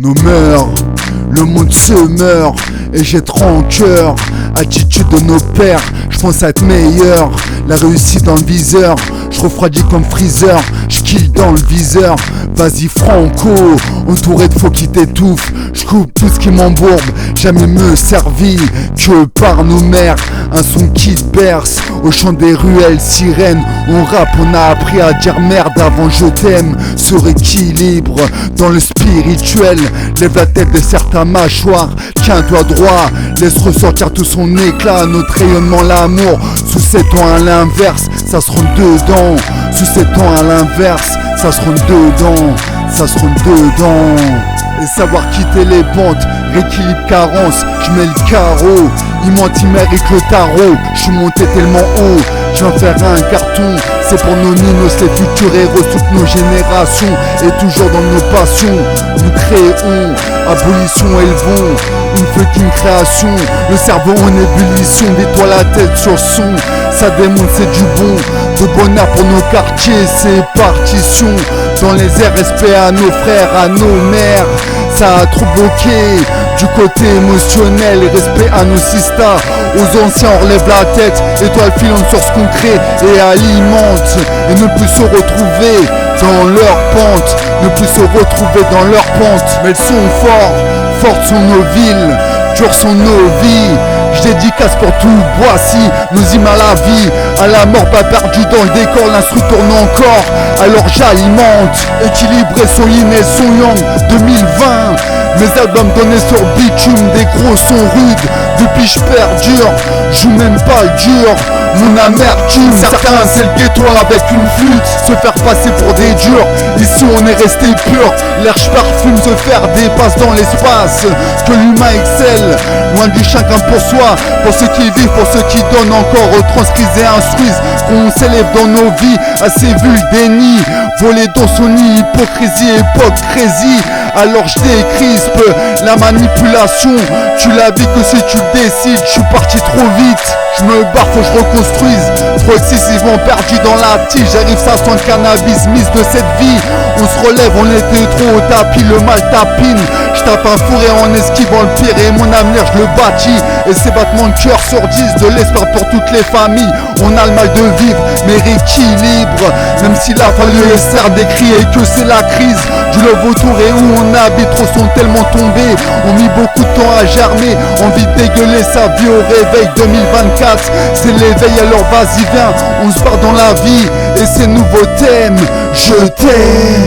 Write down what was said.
nos mœurs, le monde se meurt et j'ai trop en cœur. Attitude de nos pères, je pense à être meilleur. La réussite dans le viseur, je refroidis comme Freezer, je kill dans le viseur. Vas-y Franco, entouré de faux qui t'étouffent. Je coupe tout ce qui m'embourbe, jamais me servi que par nos mères. Un son qui te berce, au chant des ruelles sirènes. On rappe, on a appris à dire merde avant je t'aime. Sur équilibre, dans le spirituel. Lève la tête, desserre ta mâchoire, tiens-toi droit. Laisse ressortir tout son éclat, notre rayonnement, l'amour. Sous ces tons à l'inverse, ça se rentre dedans. Sous ces tons à l'inverse, ça se rentre dedans. Ça se rentre dedans. Et savoir quitter les pentes, rééquilibre carence, je mets le carreau. Il mentit mérite le tarot, je suis monté tellement haut. Je viens faire un carton, c'est pour nos ninos, les futurs héros, toutes nos générations. Et toujours dans nos passions, nous créons, abolition élevons. Une fucking création, le cerveau en ébullition. Dis-toi la tête sur son, ça démonte c'est du bon. De bonheur pour nos quartiers, c'est partition. Dans les airs, respect à nos frères, à nos mères. Ça a trop bloqué du côté émotionnel. Et respect à nos sistas. Aux anciens on relève la tête, étoile filante sur ce qu'on crée et alimente. Et ne plus se retrouver dans leur pente. Ne plus se retrouver dans leur pente. Mais elles sont fortes sont nos villes, dures sont nos vies. Je dédicace pour tout Boissy, nos hymnes à la vie, à la mort, pas perdu dans le décor, l'instru tourne encore, alors j'alimente. Équilibré son yin et son yang 2020. Mes albums donnés sur bitume, des gros sons rudes. Depuis je perdure, je joue même pas le dur. Mon amertume, certains c'est le ghetto avec une flûte, se faire passer pour des durs. Ici on est resté pur, l'air je parfume, se faire des passes dans l'espace. Que l'humain excelle, loin du chacun pour soi. Pour ceux qui vivent, pour ceux qui donnent encore, retranscrivent et instruisent. Qu'on s'élève dans nos vies, assez vu le déni. Voler dans son nid, hypocrisie, hypocrisie. Alors je décrispe la manipulation. Tu la vis que si tu le décides, je suis parti trop vite. Je me barre, faut que je reconstruise. Trop excessivement perdu dans la tige. J'arrive, ça sent le cannabis, mise de cette vie. On se relève, on était trop au tapis, le mal tapine. Je tape un fourré en esquivant le pire et mon avenir je le bâtis. Et ces battements de cœur sur 10, de l'espoir pour toutes les familles. On a le mal de vivre, mais rééquilibre. Même s'il a fallu essayer d'écrire que c'est la crise. Du love autour et où on habite, trop sont tellement tombés. On mis beaucoup de temps à germer, envie de dégueuler sa vie au réveil 2024. C'est l'éveil, alors vas-y viens, on se barre dans la vie. Et ces nouveaux thèmes, je t'aime.